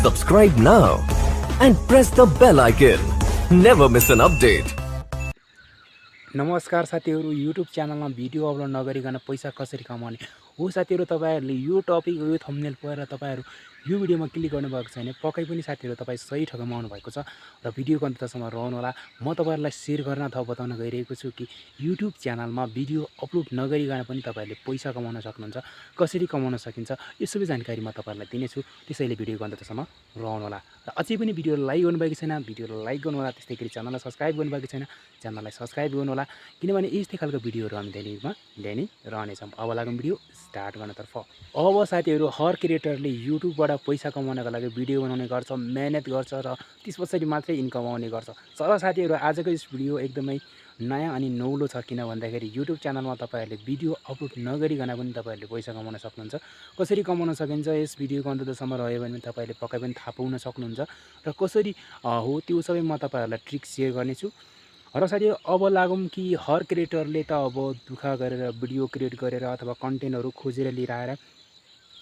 Subscribe now and press the bell icon. Never miss an update. नमस्कार साथीहरु, YouTube च्यानलमा video upload नगरिकन पैसा कसरी कमाउने हो साथीहरु। तपाईहरुले यो टपिक यो थम्बनेल पढेर तपाईहरु यो भिडियोमा क्लिक गर्नुभएको छैन, पक्कै पनि साथीहरु तपाई सही ठाउँमा आउनु भएको छ र भिडियोको अन्तसम्म रहनु होला। म तपाईहरुलाई शेयर गर्न अथवा बताउन गइरहेको छु कि YouTube च्यानलमा भिडियो अपलोड नगरिकन पनि तपाईहरुले पैसा कमाउन सक्नुहुन्छ, कसरी कमाउन सकिन्छ यो सबै जानकारी म तपाईहरुलाई दिनेछु। त्यसैले भिडियोको अन्तसम्म रहनु होला। र अझै पनि भिडियोलाई लाइक गर्नुभएको छैन, भिडियोलाई लाइक गर्नु होला। त्यस्तै गरी च्यानललाई सब्स्क्राइब गर्नुभएको छैन, च्यानललाई सब्स्क्राइब गर्नु होला, किनभने यस्तै खालको भिडियोहरु हामी दैनिकमा ल्याइनै रहनेछौँ। अब लागौँ भिडियो स्टार्ट गर्नतर्फ। अब साथीहरु, हर क्रिएटरले युट्युबबाट पैसा कमाउनका लागि भिडियो बनाउने गर्छ, मेहनत गर्छ र त्यसपछि मात्रै इन्कम आउने गर्छ। तर साथीहरु, आजको यस भिडियो एकदमै नयाँ अनि नौलो छ। किन भन्दाखेरि युट्युब च्यानलमा तपाईहरुले भिडियो अपलोड नगरिकन पनि तपाईहरुले पैसा कमाउन सक्नुहुन्छ। कसरी कमाउन सकिन्छ यस भिडियोको अन्तसम्म रह्यो भने तपाईहरुले पक्कै पनि थाहा पाउन सक्नुहुन्छ र कसरी हो त्यो सबै म तपाईहरुलाई ट्रिक शेयर गर्नेछु। र साथीहरु, अब लागौँ कि हर क्रिएटरले त अब दुःख गरेर भिडियो क्रिएट गरेर अथवा कन्टेन्टहरु खोजेर लिएर आएर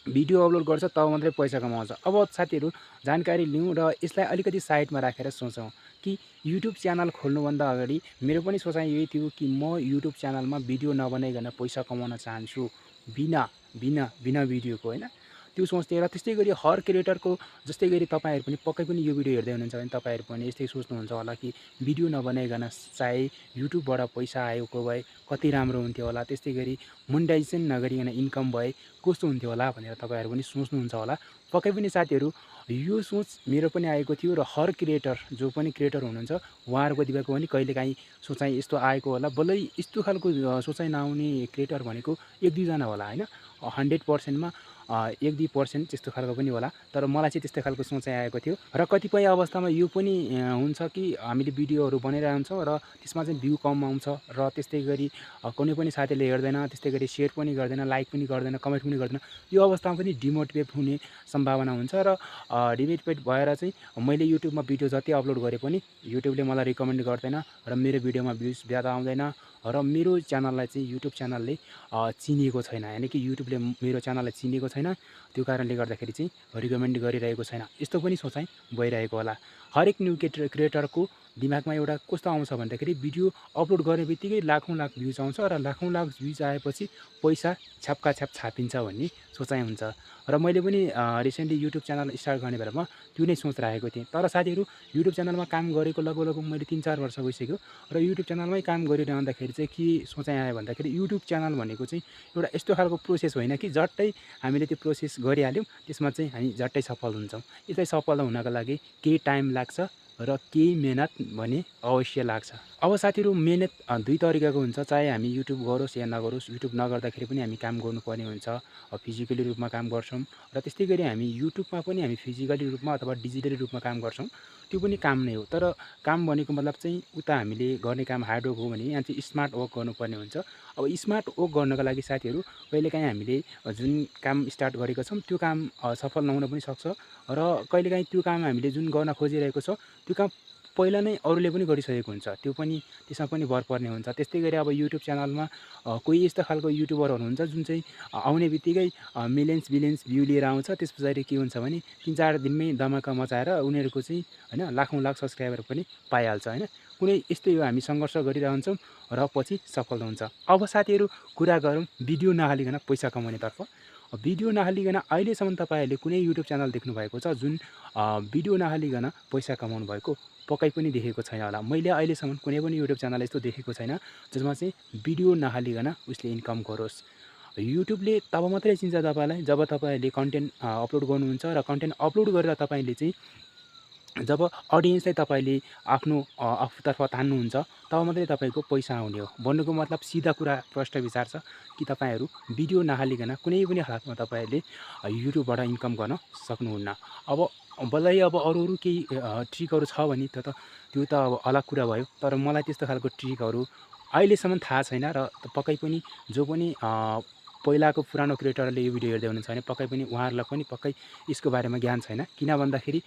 भिडियो अपलोड गर्छ, तब मात्रै पैसा कमाउँछ। अब साथीहरु, जानकारी लिउँ र यसलाई अलिकति साइडमा राखेर सोचौँ कि युट्युब च्यानल खोल्नुभन्दा अगाडि मेरो पनि सोचाइ यही थियो कि म युट्युब च्यानलमा भिडियो नबनाइकन पैसा कमाउन चाहन्छु, बिना भिडियोको, हैन? त्यो सोच्थे र त्यस्तै गरी हर क्रिएटरको जस्तै गरी तपाईहरु पनि पक्कै पनि यो भिडियो हेर्दै हुनुहुन्छ भने तपाईहरु पनि यस्तै सोच्नुहुन्छ होला कि भिडियो नबनाइकन चाहे युट्युबबाट पैसा आएको भए कति राम्रो हुन्थ्यो होला, त्यस्तै गरी मोनेटाइजेसन नगरिकन इन्कम भए कस्तो हुन्थ्यो होला भनेर तपाईहरु पनि सोच्नुहुन्छ होला। पक्कै पनि साथीहरु, यो सोच मेरो पनि आएको थियो र हर क्रिएटर जो पनि क्रिएटर हुनुहुन्छ उहाँहरुको दिमागमा पनि कहिलेकाहीँ सोचाइ यस्तो आएको होला। बल्लै यस्तो खालको सोचाइ नआउने क्रिएटर भनेको 1-2 जना होला, हैन? 100% मा 1-2% त्यस्तो खालको पनि होला। तर मलाई चाहिँ त्यस्तो खालको सोचाइ आएको थियो र कतिपय अवस्थामा यो पनि हुन्छ कि हामीले भिडियोहरु बनाइरहन्छौँ र त्यसमा चाहिँ भ्यू कम आउँछ र त्यस्तै गरी कुनै पनि साथीले हेर्दैन, त्यस्तै गरी शेयर पनि गर्दैन, लाइक पनि गर्दैन, कमेन्ट पनि गर्दैन। यो अवस्थामा पनि डिमोटिभेट हुने सम्भावना हुन्छ र डिमोटिभेट भएर चाहिँ मैले युट्युबमा भिडियो जति अपलोड गरे पनि युट्युबले मलाई रिकमेन्ड गर्दैन र मेरो भिडियोमा भ्युज ज्यादा आउँदैन र मेरो च्यानललाई चाहिँ युट्युब च्यानलले चिनेको छैन, यानि कि युट्युबले मेरो च्यानललाई चिनेको छैन। त्यो कारणले गर्दाखेरि चाहिँ रिकमेन्ड गरिरहेको छैन, यस्तो पनि सोचाइ भइरहेको होला। हरेक न्यू क्रिएटरको दिमागमा एउटा कस्तो आउँछ भन्दाखेरि भिडियो अपलोड गर्ने बित्तिकै लाखौँ लाख भ्युज आउँछ र लाखौँ लाख भ्युज आएपछि पैसा छ्यापका छ्याप छापिन्छ भन्ने सोचाइ हुन्छ। र मैले पनि रिसेन्टली युट्युब च्यानल स्टार्ट गर्ने बेलामा त्यो नै सोच राखेको थिएँ। तर साथीहरु, युट्युब च्यानलमा काम गरेको लगभग मैले 3-4 वर्ष भइसक्यो र युट्युब च्यानलमै काम गरिरहँदाखेरि चाहिँ के सोचाइ आयो भन्दाखेरि युट्युब च्यानल भनेको चाहिँ एउटा यस्तो खालको प्रोसेस होइन कि झट्टै हामीले त्यो प्रोसेस गरिहाल्यौँ त्यसमा चाहिँ हामी झट्टै सफल हुन्छौँ। यसलाई सफल हुनका लागि केही टाइम लाग्छ र केही मेहनत भने अवश्य लाग्छ। अब साथीहरु, मेहनत दुई तरिकाको हुन्छ, चाहे हामी युट्युब गरोस् या नगरोस्। युट्युब नगर्दाखेरि पनि हामी काम गर्नुपर्ने हुन्छ, फिजिकली रूपमा काम गर्छौँ र त्यस्तै गरी हामी युट्युबमा पनि हामी फिजिकली रूपमा अथवा डिजिटली रूपमा काम गर्छौँ। त्यो पनि काम नै हो, तर काम भनेको मतलब चाहिँ उता हामीले गर्ने काम हार्ड वर्क हो भने यहाँ चाहिँ स्मार्ट वर्क गर्नुपर्ने हुन्छ। अब स्मार्ट वर्क गर्नका लागि साथीहरु, कहिलेकाहीँ हामीले जुन काम स्टार्ट गरेको छौँ त्यो काम सफल नहुन पनि सक्छ र कहिलेकाहीँ त्यो काम हामीले जुन गर्न खोजिरहेको छौँ त्यो काम पहिला नै अरूले पनि गरिसकेको हुन्छ, त्यसमा पनि भर पर्ने हुन्छ। त्यस्तै गरी अब युट्युब च्यानलमा कोही यस्तो खालको युट्युबरहरु हुन्छ जुन चाहिँ आउने बित्तिकै मिलियन्स भ्यू लिएर आउँछ, त्यसपछि के हुन्छ भने 3-4 दिनमै धमाका मचाएर उनीहरुको चाहिँ हैन लाखौँ लाख सब्स्क्राइबर पनि पाइहाल्छ, हैन? कुनै यस्तै हो, हामी संघर्ष गरिरहन्छौँ र पछि सफल हुन्छ। अब साथीहरु, कुरा गरौँ भिडियो नहालिकन पैसा कमाउनेतर्फ। भिडियो नहालिकन अहिलेसम्म तपाईहरुले कुनै युट्युब च्यानल देख्नु भएको छ जुन भिडियो नहालिकन पैसा कमाउनु भएको? पक्कै पनि देखेको छैन होला। मैले अहिलेसम्म कुनै पनि युट्युब च्यानल यस्तो देखेको छैन जसमा चाहिँ भिडियो नहालिकन उसले इन्कम गरोस्। युट्युबले तब मात्रै चिन्छ तपाईलाई जब तपाईहरुले कन्टेन्ट अपलोड गर्नुहुन्छ र कन्टेन्ट अपलोड गरेर तपाईले चाहिँ जब अडियन्सलाई तपाईले आफ्नो आफूतर्फ तान्नुहुन्छ तब मात्रै तपाईको पैसा आउने हो। भन्नुको मतलब सिधा कुरा प्रष्ट विचार छ कि तपाईहरु भिडियो नहालिकन कुनै पनि हालतमा तपाईहरुले युट्युबबाट इन्कम गर्न सक्नुहुन्न। अब बल्लै अब अरु केही ट्रिकहरु छ भने त्यो त अब अलग कुरा भयो, तर मलाई त्यस्तो खालको ट्रिकहरु अहिलेसम्म थाहा छैन र पक्कै पनि जो पनि पहिलाको पुरानो क्रिएटरले यो भिडियो हेर्दै हुनुहुन्छ भने पक्कै पनि उहाँहरूलाई पनि पक्कै यसको बारेमा ज्ञान छैन। किन भन्दाखेरि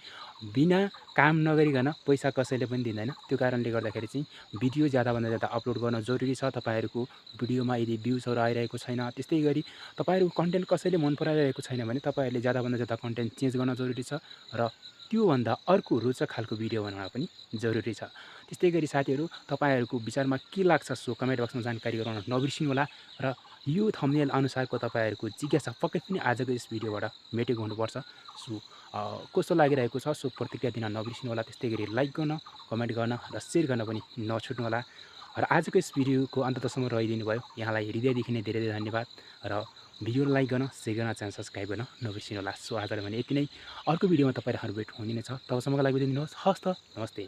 बिना काम नगरिकन पैसा कसैले पनि दिँदैन। त्यो कारणले गर्दाखेरि चाहिँ भिडियो ज्यादाभन्दा ज्यादा अपलोड गर्न जरुरी छ। तपाईँहरूको भिडियोमा यदि भ्युजहरू आइरहेको छैन, त्यस्तै गरी तपाईँहरूको कन्टेन्ट कसैले मन पराइरहेको छैन भने तपाईँहरूले ज्यादाभन्दा ज्यादा कन्टेन्ट चेन्ज गर्न जरुरी छ र त्योभन्दा अर्को रोचक खालको भिडियो बनाउन पनि जरुरी छ। त्यस्तै गरी साथीहरू, तपाईँहरूको विचारमा के लाग्छ सो कमेन्ट बक्समा जानकारी गराउन नबिर्सिनुहोला र यो थम्बनेल अनुसारको तपाईँहरूको जिज्ञासा पक्कै पनि आजको यस भिडियोबाट मेटेको हुनुपर्छ। सो कस्तो लागिरहेको छ सो प्रतिक्रिया दिन नबिर्सिनुहोला। त्यस्तै गरी लाइक गर्न, कमेन्ट गर्न र सेयर गर्न पनि नछुट्नुहोला। र आजको यस भिडियोको अन्तसम्म रहिदिनु भयो, यहाँलाई हृदयदेखि नै धेरै धेरै धन्यवाद। र भिडियो लाइक गर्न, सेयर गर्न, च्यानल सब्सक्राइब गर्न नबिर्सिनुहोला। सो आजलाई भने यति नै। अर्को भिडियोमा तपाईँहरू भेट हुने नै छ। तबसम्मको लागि बिदा दिनुहोस्। हस्त, नमस्ते।